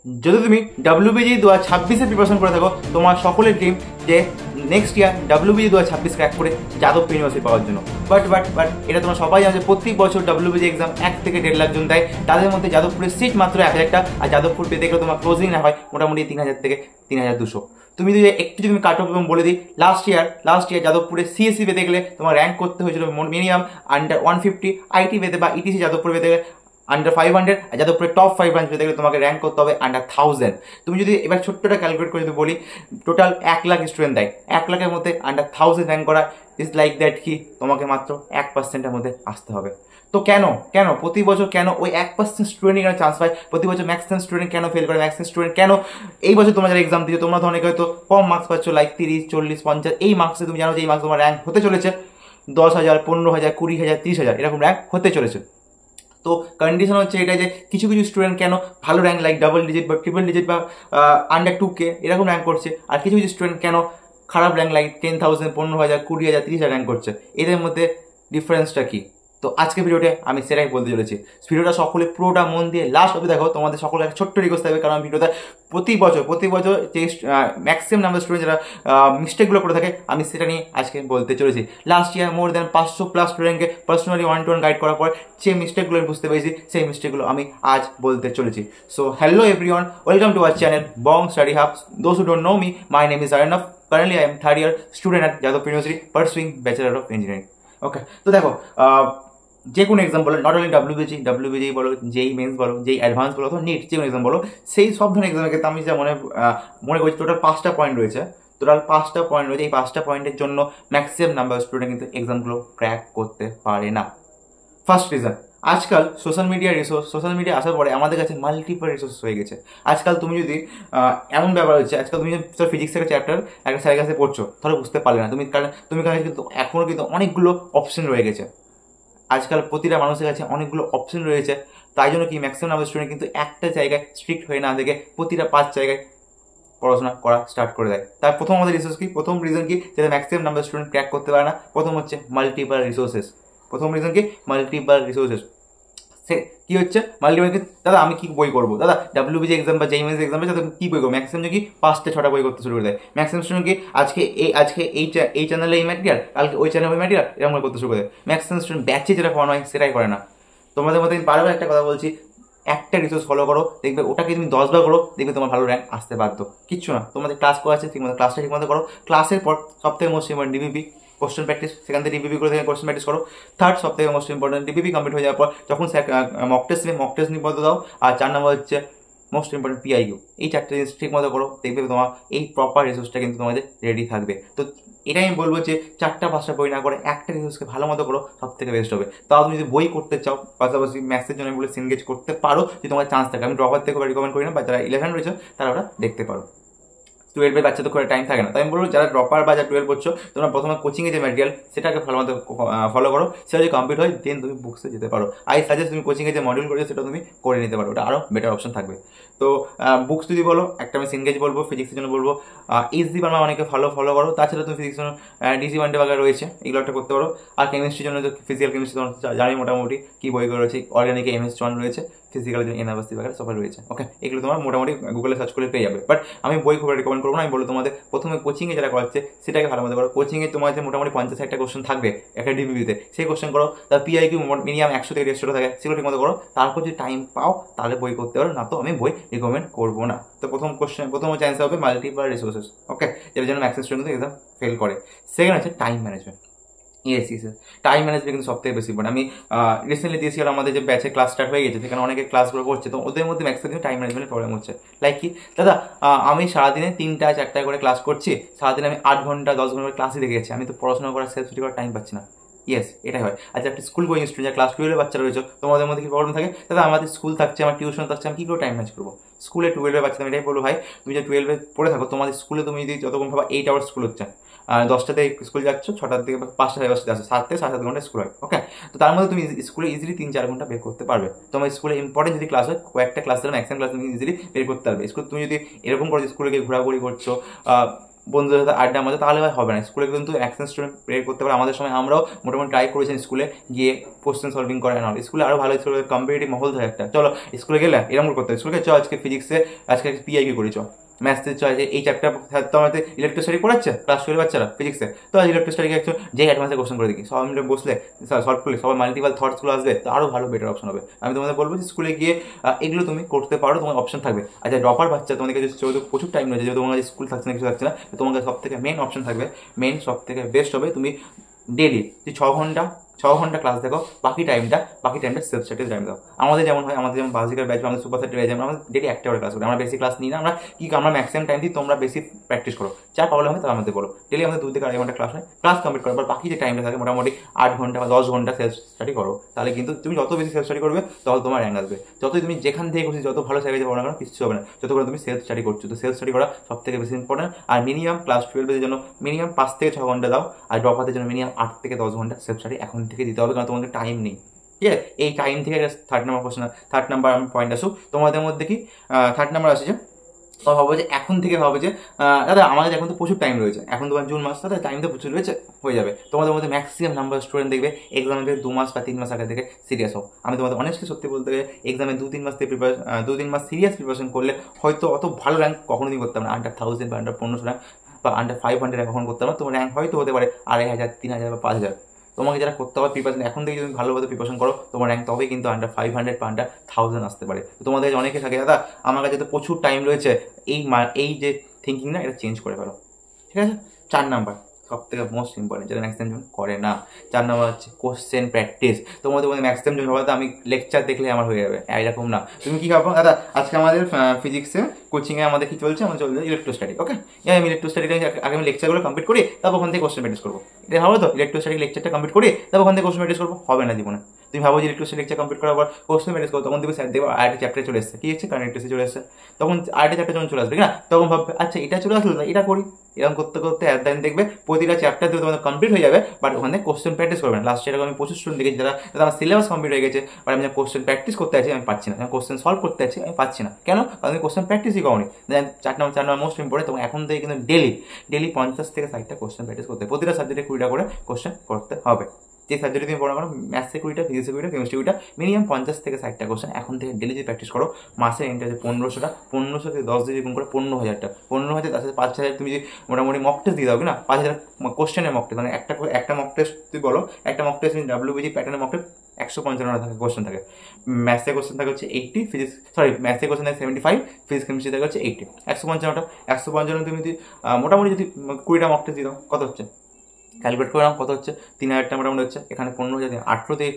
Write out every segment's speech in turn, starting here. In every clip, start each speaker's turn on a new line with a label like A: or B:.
A: যদি তুমি WBG 2026 preparation করে থাকো, তোমার সকলের ড্রিম যে নেক্সট ইয়ার WBG 2026 ক্র্যাক করে যাদবপুর ইউনিভার্সিটি পাওয়ার জন্য। বাট এটা তোমরা সবাই জানো যে প্রত্যেক বছর WBG এক্সাম 1 থেকে 1.5 লাখ জন দেয়, তাদের মধ্যে যাদবপুরের সিট মাত্র 1000টা, আর যাদবপুর পেতে গেলে তোমার ক্লোজিং না হয় মোটামুটি 3000 থেকে 3200। তুমি যদি একটু যদি কাট অফ এবং বলে দিই, লাস্ট ইয়ার যাদবপুরে CSE পেতে গেলে তোমার র্যাঙ্ক করতে হয়েছিল মিনিমাম আন্ডার 150, IT পেতে বা ETC যাদবপুর পেতে গেলে আন্ডার 500, আর যাদবপুরে টপ 5 ব্রাঞ্চ পেতে গেলে তোমাকে র্যাঙ্ক করতে হবে আন্ডার 1000। তুমি যদি এবার ছোট্টটা ক্যালকুলেট করে যদি বলি, টোটাল 1 লাখ স্টুডেন্ট দেয়, 1 লাখের মধ্যে আন্ডার 1000 র্যাঙ্ক করা ইজ লাইক দ্যাট কি তোমাকে মাত্র 1%-এর মধ্যে আসতে হবে। তো কেন প্রতি বছর কেন ওই 1% স্টুডেন্টই কেন চান্স পায়, প্রতি বছর ম্যাক্সিমাম স্টুডেন্ট কেন ফেল করে, ম্যাক্সিমাম স্টুডেন্ট কেন এই বছর তোমরা যারা এক্সাম দিচ্ছ তোমরা ধরনের হয়তো কম মার্কস পাচ্ছ, লাইক 30, 40, 50, এই মার্কসে তুমি জানো যে এই মার্কস তোমার র্যাঙ্ক হতে চলেছে 10,000, 15,000, 20,000, 30,000 এরকম র্যাঙ্ক হতে চলেছে। তো কন্ডিশন হচ্ছে এটা যে কিছু স্টুডেন্ট কেন ভালো র্যাঙ্ক লাইক ডাবল ডিজিট বা ট্রিপল ডিজিট বা আন্ডার 2K এরকম র্যাঙ্ক করছে, আর কিছু স্টুডেন্ট কেন খারাপ র্যাঙ্ক লাইক 10,000, 15,000, 20,000, 30,000 র্যাঙ্ক করছে। এদের মধ্যে ডিফারেন্সটা কি? তো আজকে ভিডিওতে আমি সেটাই বলতে চলেছি। ভিডিওটা সকলে পুরোটা মন দিয়ে লাস্ট অবধি দেখো। তোমাদের সকলের একটা ছোট্ট রিকোয়েস্ট থাকবে, কারণ ভিডিওতে প্রতি বছর যে ম্যাক্সিমাম নাম্বার স্টুডেন্ট যারা মিস্টেকগুলো করে থাকে আমি সেটা নিয়ে আজকে বলতে চলেছি। লাস্ট ইয়ার মোর দ্যান 500+ স্টুডেন্টকে পার্সোনালি 1-to-1 গাইড করার পর যে মিস্টেকগুলো বুঝতে পেরেছি, সেই মিস্টেকগুলো আমি আজ বলতে চলেছি। So hello everyone, welcome to our channel Bong study hub. Those who don't know me, my name is Arnav. Currently I am 3rd year student at Jadavpur University pursuing Bachelor of Engineering. ওকে, তো দেখো যে কোনো এক্সাম বলো, not only WBG বলো, যেই men's বলো, যেই advance বলো, অথবা নিট যে কোনো এক্সাম বলো, সেই সব ধরনের এক্সামের ক্ষেত্রে আমি যা মনে করছি টোটাল 5টা পয়েন্ট রয়েছে। এই 5টা পয়েন্টের জন্য ম্যাক্সিমাম নাম্বার স্টুডেন্ট কিন্তু এক্সামগুলো ক্র্যাক করতে পারে না। ফার্স্ট রিজন, আজকাল সোশ্যাল মিডিয়া আসার পরে আমাদের কাছে মাল্টিপল রিসোর্স হয়ে গেছে। আজকাল তুমি যদি এমন ব্যাপার হচ্ছে, আজকাল তুমি ফিজিক্স একটা চ্যাপ্টার একটা স্যারের কাছে পড়ছো, ধরো বুঝতে পারলে না তুমি কাছে কিন্তু এখনও কিন্তু অনেকগুলো অপশন রয়ে গেছে। আজকাল প্রতিটা মানুষের কাছে অনেকগুলো অপশন রয়েছে, তাই জন্য কি ম্যাক্সিমাম নাম্বার স্টুডেন্ট কিন্তু একটা জায়গায় স্ট্রিক্ট হয়ে না দেখে প্রতিটা 5 জায়গায় পড়াশোনা করা স্টার্ট করে দেয়। তার প্রথম আমাদের রিসোর্স কি, প্রথম রিজন কি যেটা ম্যাক্সিমাম নাম্বার স্টুডেন্ট ক্র্যাক করতে পারে না, প্রথম হচ্ছে মাল্টিপল রিসোর্সেস। সে কি হচ্ছে মাল্টিপল, দাদা আমি কি বই করবো, দাদা WBG এক্সাম বা JEE এক্সাম দাদা কি বই করবো, ম্যাক্সিমাম কি 5-6টা বই করতে শুরু করে দেয়। ম্যাক্সিমাম স্টুডেন্ট কি আজকে এই চ্যানেলে এই ম্যাটেরিয়াল, কালকে ওই চ্যানেলে ওই ম্যাটেরিয়াল এরকম করতে শুরু করে দেয়। ম্যাক্সিমাম স্টুডেন্ট ব্যাচে যেটা পড়ানো হয় সেটাই করে না। তোমাদের মধ্যে বারবার একটা কথা বলছি, একটা রিসোর্স ফলো করো, দেখবে ওটাকে তুমি 10 বার করো, দেখবে তোমার ভালো র্যাঙ্ক আসতে বাধ্য। কিচ্ছু না, তোমাদের ক্লাস করা আছে ঠিকমতো ক্লাসটা ঠিকমতো করো, ক্লাসের পর সবথেকে most important DBP question practice, সেখান থেকে DBP করে কোশ্চেন প্র্যাকটিস করো। থার্ড সবথেকে মোস্ট ইম্পর্টেন্ট DBP কমপ্লিট হয়ে যাওয়ার পর যখন মক টেস্ট নিবন্ধ দাও। আর 4 নম্বর হচ্ছে মোস্ট ইম্পর্টেন্ট PIQ। এই 4টে জিনিস ঠিক মতো করো, দেখবে তোমার এই প্রপার রিসোর্সটা কিন্তু তোমাদের রেডি থাকবে। তো এটাই আমি বলবো যে 4টা-5টা বই না করে একটা রিসোর্সকে ভালো মতো করো, সব থেকে বেস্ট হবে। তাও তুমি যদি বই করতে চাও, পাশাপাশি ম্যাথসের জন্য বলে সিনগেজ করতে পারো, যদি তোমার চান্স থাকে। আমি ড্রপার থেকে রিকমেন্ড করি না, বা যারা 11 রয়েছে তারা ওটা দেখতে পারো। 12-এর বাচ্চা তো করে টাইম থাকে না, তাই আমি বলবো যারা ড্রপার বা যারা 12 পড়ছো, তোমরা প্রথমে কোচিংয়ে যে ম্যাটেরিয়াল সেটাকে ভালো মতো ফলো করো, সেটা যদি কমপ্লিট হয় দেন তুমি বুকসে যেতে পারো। আই সাজেস্ট তুমি কোচিংয়ে যে মডিউল করেছো সেটা তুমি করে নিতে পারো, ওটা আরও বেটার অপশন থাকবে। তো বুকস যদি বলো, একটা আমি সিনগেজ বলবো, ফিজিক্সের জন্য বলবো SG বার্মা অনেকে ফলো করো। তাছাড়া তুমি ফিজিক্সের জন্য DC ওয়ান্ডে বাগা রয়েছে, এগুলো একটা করতে পারো। আর কেমিস্ট্রির জন্য তো ফিজিক্যাল কেমিস্ট্রি জানি মোটামুটি কি বইগুলো রয়েছে, অর্গানিকে MS1 রয়েছে, ফিজিক্যালের জন্য NRC বাগা সবাই রয়েছে। ওকে, এগুলো তোমার মোটামুটি গুগলে সার্চ করে পেয়ে যাবে। বাট আমি বই খুব রেকমেন্ড করবো না, আমি বলবো তোমাদের প্রথমে কোচিংয়ে যারা করাচ্ছে সেটাকে ভালো মতো করো। কোচিংয়ে তোমার যে মোটামুটি 50-60টা কোশ্চেন থাকবে একটা DBPতে, সেই কোশ্চেন করো। তার PIQ মিনিমাম 100 থেকে 150 থাকে, সেগুলো ঠিক মতো করো। তারপর যদি টাইম পাও তাহলে বই করতে পারো, না তো আমি বই রিকমেন্ড করবো না। তো প্রথম হচ্ছে অ্যান্সার হবে মাল্টিপল রিসোর্সেস। ওকে, যেটার জন্য ম্যাক্সিমাম স্টুডেন্ট এক্সাম ফেল করে। সেকেন্ড হচ্ছে time management. Yes time management কিন্তু সবথেকে বেশি ইম্পর্টেন্ট। আমি রিসেন্টলি দিয়েছিলাম আমাদের যে ব্যাচে ক্লাস স্টার্ট হয়ে গেছে, সেখানে অনেকে ক্লাসগুলো করছে, তো ওদের মধ্যে ম্যাক্সিমাম টাইম ম্যানেজমেন্টের প্রবলেম হচ্ছে। লাইক কি, দাদা আমি সারাদিনে 3টা-4টা করে ক্লাস করছি, সারাদিনে আমি 8 ঘন্টা 10 ঘন্টা করে ক্লাসই দেখে গেছি, আমি তো পড়াশোনা করার সেলফ স্টাডি করার টাইম পাচ্ছি না। ইয়েস, এটাই হয়। আচ্ছা, একটা স্কুল গোয়িং স্টুডেন্ট, যারা ক্লাস 12-এর বাচ্চা রয়েছে, তোমাদের মধ্যে কি প্রবলেম থাকে, দাদা আমাদের স্কুল থাকছে, আমার টিউশন থাকছে, আমি কী করে টাইম ম্যানেজ করবো? স্কুলে 12-এর বাচ্চা, আমি এটাই বলবো ভাই, তুমি যে 12-এ পড়ে থাকো, তোমাদের স্কুলে তুমি যদি যতক্ষণ ভাবা 8 আওয়ার স্কুল হচ্ছে, 10টাতে স্কুল যাচ্ছ, 6টার থেকে 5টা-5টা আসছো, 7 থেকে 7.5 ঘন্টা স্কুল হয়। ওকে, তো তার মধ্যে তুমি স্কুলে ইজিলি 3-4 ঘন্টা বের করতে পারবে। তোমার স্কুলে ইম্পর্টেন্ট যদি ক্লাস হয়, কয়েকটা ক্লাস ধরে ম্যাক্সিমাম ক্লাস তুমি ইজিলি বের করতে পারবে। স্কুল তুমি যদি এরকম করো যে স্কুলে গিয়ে ঘোরাঘুরি করছো, বন্ধুদের সাথে আড্ডা মজা, তাহলে ভাই হবে না। স্কুলে কিন্তু ম্যাক্সিমাম স্টুডেন্ট প্রেয়ার করতে পারে। আমাদের সময় আমরাও মোটামুটি ট্রাই করেছেন স্কুলে গিয়ে কোশ্চেন সলভিং করা না, স্কুলে আরও ভালো স্কুলে কম্পিটিটিভ মহল থাকে একটা। চলো স্কুলে গেলে এরকম করতে হবে, স্কুলে চ আজকে ফিজিক্সে আজকে পিআইকিউ করি, চ ম্যাথসে চ যে এই চ্যাপ্টার তো আমাদের ইলেকট্রোস্ট্যাটিক পড়াচ্ছে ক্লাস 12 বাচ্চারা ফিজিক্সে, তো আজ ইলেকট্রোস্ট্যাটিক একটু যে অ্যাডভান্সে কোশ্চেন করে দেখি, সবাই মিলে বসলে সলভ করলে সবাই মাল্টিপাল থটসগুলো আসবে, তো আরও ভালো বেটার অপশন হবে। আমি তোমাদের বলবো যে স্কুলে গিয়ে এগুলো তুমি করতে পারো, তোমার অপশন থাকবে। আচ্ছা ড্রপার বাচ্চা, তোমাদের কাছে যেহেতু প্রচুর টাইম রয়েছে, যেহেতু তোমার কাছে স্কুল থাকছে না কিছু থাকছে না, তোমার কাছে সব থেকে মেন অপশন থাকবে, মেন সব থেকে বেস্ট হবে তুমি ডেলি যে 6 ঘন্টা ক্লাস দেখো, বাকি টাইমটা সেলফ স্টাডিজ টাইম দাও। আমাদের যেমন হয়, আমাদের যেমন বাজিকার ব্যাচ, আমাদের সুপার সেট ব্যাচ, আমরা ডেলি একটা করে ক্লাস করি, আমরা বেশি ক্লাস নিই না, আমরা ম্যাক্সিমাম টাইম দিই, তোমরা বেশি প্র্যাকটিস করো, যা প্রবলেম হয় তার মধ্যে বলো। ডেলি আমাদের 2 থেকে 2.5 ঘন্টা ক্লাস হয়, ক্লাস কমপ্লিট করো, বাকি যে টাইমটা থাকে মোটামুটি 8 ঘন্টা বা 10 ঘন্টা সেলফ স্টাডি করো। তাহলে কিন্তু তুমি যত বেশি সেলফ স্টাডি করবে তত তোমার র্যাঙ্ক আসবে। যতই তুমি যেখান থেকে করছি যত ভালো জায়গায় যাবো না কেন কিছু হবে না, যত করে তুমি সেলফ স্টাডি করছো। তো সেলফ স্টাডি করা সব থেকে বেশি ইম্পর্টেন্ট। আর মিনিমাম ক্লাস 12 জন্য মিনিমাম 5 থেকে 6 ঘন্টা দাও, আর ড্রপারদের জন্য মিনিমাম 8 থেকে 10 ঘন্টা সেলফ স্টাডি এখন থেকে দিতে হবে, কারণ তোমাদের টাইম নেই। ঠিক আছে, এই টাইম থেকে 3rd number question, 3rd number point আসুক তোমাদের মধ্যে কি 3rd নাম্বার আসে যে ভাবো যে এখন থেকে ভাবো যে দাদা আমাদের এখন তো প্রচুর টাইম রয়েছে, এখন তোমার জুন মাস, দাদা টাইম তো প্রচুর রয়েছে, হয়ে যাবে। তোমাদের মধ্যে ম্যাক্সিমাম নাম্বার স্টুডেন্ট দেখবে এক্সামের থেকে 2 মাস বা 3 মাস আগে থেকে সিরিয়াস হোক। আমি তোমাদের অনেস্টলি সত্যি বলতে গেলে এক্সামে 2-3 মাস থেকে 2-3 মাস সিরিয়াস প্রিপারেশন করলে হয়তো অত ভালো র্যাঙ্ক কখনোই করতাম না, আন্ডার 1000 বা আন্ডার 1500 র্যাঙ্ক বা আন্ডার 500 র্যাঙ্ক কখন করতাম না। তোমার র্যাঙ্ক হয়তো হতে পারে 2500, 3000 বা 5000। তোমাকে যারা করতে হবে প্রিপারেশন এখন থেকে যদি ভালোভাবে প্রিপারেশন করো, তোমার র্যাঙ্ক তবেই কিন্তু আন্ডার 500 বা আন্ডার 1000 আসতে পারে। তো তোমাদের কাছে অনেকে থাকে দাদা আমার কাছে তো প্রচুর টাইম রয়েছে, এই যে থিঙ্কিং না এটা চেঞ্জ করে ফেলো। ঠিক আছে, 4 নাম্বার সব থেকে মোস্ট ইম্পর্টেন্ট, যেটা ম্যাক্সিমাম জন করে না। 4 নাম্বার হচ্ছে কোশ্চেন প্র্যাকটিস। তোমাদের মধ্যে ম্যাক্সিমাম জন ভাবো আমি লেকচার দেখলে আমার হয়ে যাবে, এরকম না। তুমি কি ভাবো দাদা আজকে আমাদের ফিজিক্সে কোচিংয়ে আমাদের কি চলছে, আমাদের চলছে ইলেকট্রোস্ট্যাটিক, ওকে আমি ইলেকট্রোস্ট্যাটিক আগে আমি লেকচারগুলো কমপ্লিট করি, তারপর ওখান থেকে কোশ্চেন প্র্যাকটিস করবো। এটা ভাবো তো ইলেকট্রোস্ট্যাটিক লেকচারটা কমপ্লিট করি, তারপর ওখান থেকে কোশ্চেন প্র্যাকটিস করবো, হবে না জীবনে। তুমি ভাবো যে ইলেকট্রোস্ট্যাটিক লেকচার কমপ্লিট করার পর কোশ্চেন প্র্যাকটিস করো, তখন তুমি স্যার দেখবো আরেকটা চ্যাপ্টারে চলে এসেছে, কি হচ্ছে কারেন্ট ইলেকট্রিসিটি চলে এসেছে, তখন আরেকটা চ্যাপ্টার যখন চলে আসবে না, তখন ভাববে আচ্ছা এটা চলে আসলো এটা করি। এরকম করতে করতে অ্যাট দ্য এন্ড দেখবে প্রতিটা চ্যাপ্টার দিয়ে তোমাদের কমপ্লিট হয়ে যাবে, বাট ওখানে কোশ্চেন প্র্যাকটিস করবে না। লাস্ট ইয়ার আমি প্রচুর স্টুডেন্ট দেখেছি যারা আমার সিলেবাস কমপ্লিট হয়ে গেছে, বাট আমি কোশ্চেন প্র্যাকটিস করতে আছি আমি পাচ্ছি না, আমি কোশ্চেন সলভ করতে আছি আমি পাচ্ছি না, কেন? কারণ আমি কোশ্চেন প্র্যাকটিসই করনি। 4 নাম্বার মোস্ট ইম্পর্টেন্ট। এবং এখন থেকে কিন্তু ডেলি 50 থেকে 60টা কোশ্চেন প্র্যাকটিস করতে হবে, প্রতিটা সাবজেক্টে 20টা করে কোশ্চেন করতে হবে। যে সাবজেক্টে তুমি পড়া করো, ম্যাথসে 20টা, ফিজিক্সে 20টা, কেমিস্ট্রি 20টা, মিনিমাম 50 থেকে 60টা কোশ্চেন এখন থেকে ডেলি যদি প্র্যাকটিস করো, মাসে এন্ড আছে 1500 থেকে 10 দিয়ে গুণ করে 15000টা, 15000 তার সাথে 5000 তুমি যদি মোটামুটি মক টেস্ট দিয়ে দাও না, 5000 কোশ্চেনের মক টেস্ট, মানে একটা মক টেস্ট তুই বলো, একটা মক টেস্ট ডাব্লিউবিজি প্যাটার্নের মক টেস্ট 155টা থাকে কোশ্চেন থাকে। ম্যাথসে কোশ্চেন থাকে হচ্ছে 80, ম্যাথসে কোশ্চেন থাকে 75, ফিজিক্স কেমিস্ট্রি থাকে হচ্ছে 80, 155টা। 155 তুমি যদি মোটামুটি যদি 20টা মক টেস্ট দিয়ে দাও, কত হচ্ছে ক্যালকুলেট করে নাও, কত হচ্ছে 3000টা মোটামুটি হচ্ছে। এখানে 15,000, 18 থেকে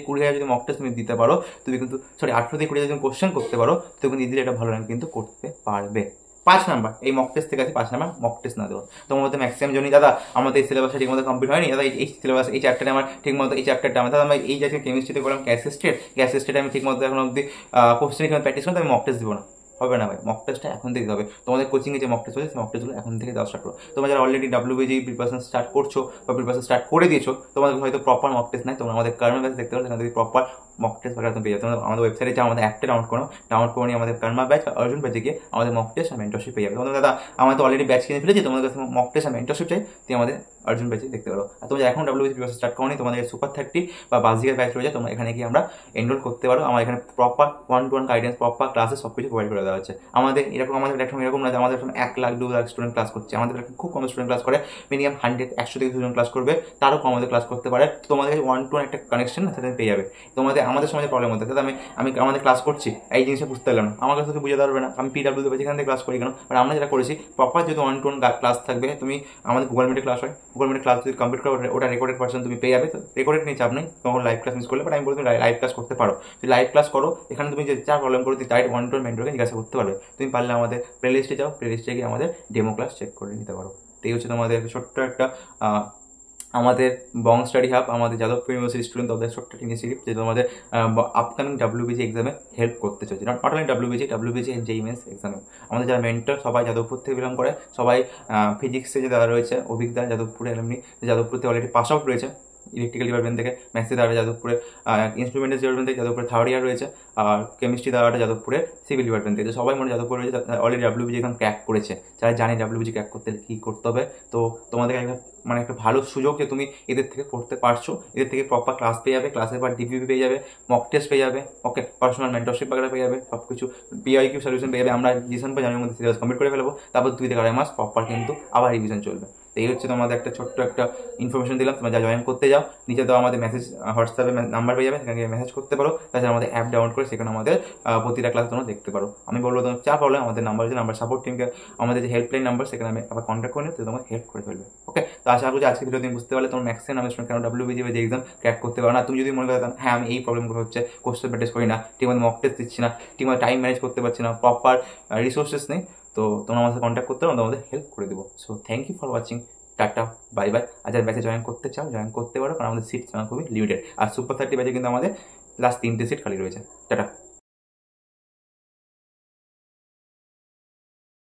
A: 20,000 যদি মক টেস্ট তুমি দিতে পারো, তুমি কিন্তু 18 থেকে 20,000 তুমি কোশ্চেন করতে পারো, তুমি কিন্তু ইজিলি একটা ভালো র্যাঙ্ক কিন্তু করতে পারবে। 5 নাম্বার এই মক টেস্ট থেকে আছে, 5 নাম্বার মক টেস্ট না দেবো। তোমার মধ্যে ম্যাক্সিমাম জনই দাদা আমাদের এই সিলেবাসটা ঠিক মতো কমপ্লিট হয়নি, দাদা এই সিলেবাস এই চ্যাপ্টারে আমার ঠিক মতো এই চ্যাপ্টারটা আমার, দাদা আমি এই যে কেমিস্ট্রিতে করলাম গ্যাস স্টেট আমি ঠিক মতো এখন অব্দি কোশ্চেন প্র্যাকটিস করতে আমি মক টেস্ট দিব না, হবে না ভাই। মক টেস্টটা এখন থেকে দিতে হবে। তোমাদের কোচিংয়ে যে মক টেস্ট হচ্ছে সেই মক টেস্টগুলো এখন থেকে দেওয়া স্টার্ট করো। তোমরা যারা অলরেডি ডাব্লিউবিজি প্রিপারেশন স্টার্ট করছো বা প্রিপারেশন স্টার্ট করে দিয়েছো, তোমাদের হয়তো প্রপার মক টেস্ট নাই, তোমরা আমাদের কার্মা ব্যাচ দেখতে পারো, সেখান থেকে প্রপার মক টেস্ট তুমি পেয়ে যাবে। তোমরা আমাদের ওয়েবসাইটে যা আমাদের অ্যাপটা ডাউনলোড করে নিয়ে আমাদের কার্মা ব্যাচ বা অর্জুন ব্যাচে গিয়ে আমাদের মক টেস্ট আর মেন্টরশিপ পেয়ে যাবে। তোমাদের দাদা আমরা তো অলরেডি ব্যাচ কিনে ফেলেছি, তোমাদের কাছে মক টেস্ট আর মেন্টরশিপ চাই, তুমি আমাদের অর্জুন ব্যাচে দেখতে পারো। আর তোমরা এখন ডাব্লিউবিজি প্রিপারেশন স্টার্ট করোনি, তোমাদের সুপার 30 বা বাজিকার ব্যাচ রয়েছে, তোমরা এখানে গিয়ে আমরা এনরোল করতে পারো। আমার এখানে প্রপার 1-to-1 গাইডেন্স, প্রপার ক্লাসে সব কিছু প্রোভাইড করে দেওয়া হচ্ছে। আমাদের প্ল্যাটফর্ম এরকম না যে আমাদের 1 লাখ 2 লাখ স্টুডেন্ট ক্লাস করছে, আমাদের খুব কম স্টুডেন্ট ক্লাস করে, মিনিমাম 100 থেকে 200 ক্লাস করবে, তারও কম আমাদের ক্লাস করতে পারে। তোমাদের কাছে 1-to-1 একটা কানেকশন না, সেটা পেয়ে যাবে। আমাদের সমাজে প্রবলেম হতে আমি আমাদের ক্লাস করছি এই জিনিসটা বুঝতে পারলাম না, আমার কাছে তো বুঝতে পারবে না, আমি পিডাব্লিউ যেখান থেকে ক্লাস করি কেন, আর আমরা যেটা করেছি প্রপার যদি 1-to-1 ক্লাস থাকবে, তুমি আমাদের গুগল মিটে ক্লাস হয়, গুগল মিটে ক্লাস যদি কমপ্লিট করো ওটা রেকর্ডেড ভার্সন তুমি পেয়ে যাবে। তো রেকর্ডেড নিয়ে চাপ নেই, তখন লাইভ ক্লাস মিস করলে, বাট আমি বলি তুমি লাইভ ক্লাস করতে পারো। যদি লাইভ ক্লাস করো এখানে তুমি যে যা প্রবলেম করো ডাইরেক্ট 1-to-1 মেন্টরকে জিজ্ঞাসা করতে পারবে। তুমি পারলে আমাদের প্লেলিস্টে যাও, প্লেলিস্টে গিয়ে আমাদের ডেমো ক্লাস চেক করে নিতে পারো। তো এই হচ্ছে তোমাদের ছোট্ট একটা আমাদের বং স্টাডি হাব, আমাদের যাদবপুর ইউনিভার্সিটি স্টুডেন্ট তাদের ছোট্ট ইনিশিয়েটিভ, যে তোমাদের আপকামিং ডাব্লিউবিজি এক্সামে হেল্প করতে চলছে। Not only WB JEE mains এক্সামে। আমাদের যারা মেন্টর সবাই যাদবপুর থেকে বিলং করে, সবাই ফিজিক্সে যে দাদা রয়েছে অভিজ্ঞতা যাদবপুরে এমনি যাদবপুর থেকে অলরেডি পাস আউট রয়েছে, ইলেকট্রিক্যাল ডিপার্টমেন্ট থেকে, ম্যাথসি দাদাটা যাদবপুরে, ইনস্ট্রুমেন্টের ডিপার্টমেন্ট থেকে যাদবপুরে থার্ড ইয়ার রয়েছে, আর কেমিস্ট্রি দাদাটা যাদবপুরে সিভিল ডিপার্টমেন্ট থেকে। সবাই মনে যাদবপুরে রয়েছে, অলরেডি ডাব্লিউবিজি এক্সাম ক্র্যাক করেছে। যারা জানে ডাব্লিউবিজি ক্র্যাক করতে কী করতে হবে, তো তোমাদের একটা ভালো সুযোগ যে তুমি এদের থেকে পড়তে পারছো, এদের থেকে প্রপার ক্লাস পেয়ে যাবে, ক্লাসের পর ডিপিপি পেয়ে যাবে, মক টেস্ট পেয়ে যাবে, ওকে, পার্সোনাল মেন্টরশিপ বাগেরা পেয়ে যাবে, সব কিছু পিআইকিউ সলিউশন পেয়ে যাবে। আমরা ডিসেম্বর জানুয়ারির মধ্যে সিলেবাস কমপ্লিট করে ফেলবো, তারপর 2 থেকে 2.5 মাস প্রপার কিন্তু আবার রিভিশন চলবে। তো এই হচ্ছে তোমাদের একটা ছোট্ট একটা ইনফরমেশন দিলাম। তোমরা যা জয়েন করতে যাও, নিচে তো আমাদের মেসেজ হোয়াটসঅ্যাপে নাম্বার পেয়ে যাবে, সেখানে মেসেজ করতে পারো। তাছাড়া আমাদের অ্যাপ ডাউনলোড করে সেখানে আমাদের প্রতিটা ক্লাস তোমরা দেখতে পারো। আমি বলবো তোমার যা প্রবলেম আমাদের নাম্বার আছে, নাম্বার সাপোর্ট টিমকে, আমাদের যে হেল্পলাইন নাম্বার, সেখানে আমি আবার কন্ট্যাক্ট করে নিও, তো তোমার হেল্প করে ফেলবে। ওকে, তো আশা করছি আজকে ভিডিও তুমি বুঝতে পারলে তোমার ম্যাক্সিমাম আমি কেন ডাব্লিউবিজি যে এক্সাম ক্র্যাক করতে পারো না। তুমি যদি মনে করো হ্যাঁ আমি এই প্রবলেমগুলো হচ্ছে, কোশ্চেন প্র্যাকটিস করি না, ঠিকমতো মক টেস্ট দিচ্ছি না, ঠিকমতো টাইম ম্যানেজ করতে পারছি না, প্রপার রিসোর্সেস নেই, তো তোমরা আমার সাথে কন্ট্যাক্ট করতে পারো, তোমাদের হেল্প করে দেবো। So thank you for watching, tata, bye bye. আর যারা ব্যাচে জয়েন করতে চাও জয়েন করতে পারো, কারণ আমাদের সিট খুবই লিমিটেড। আর সুপার 30 ব্যাচে কিন্তু আমাদের লাস্ট 3টে সিট খালি রয়েছে। টাটা।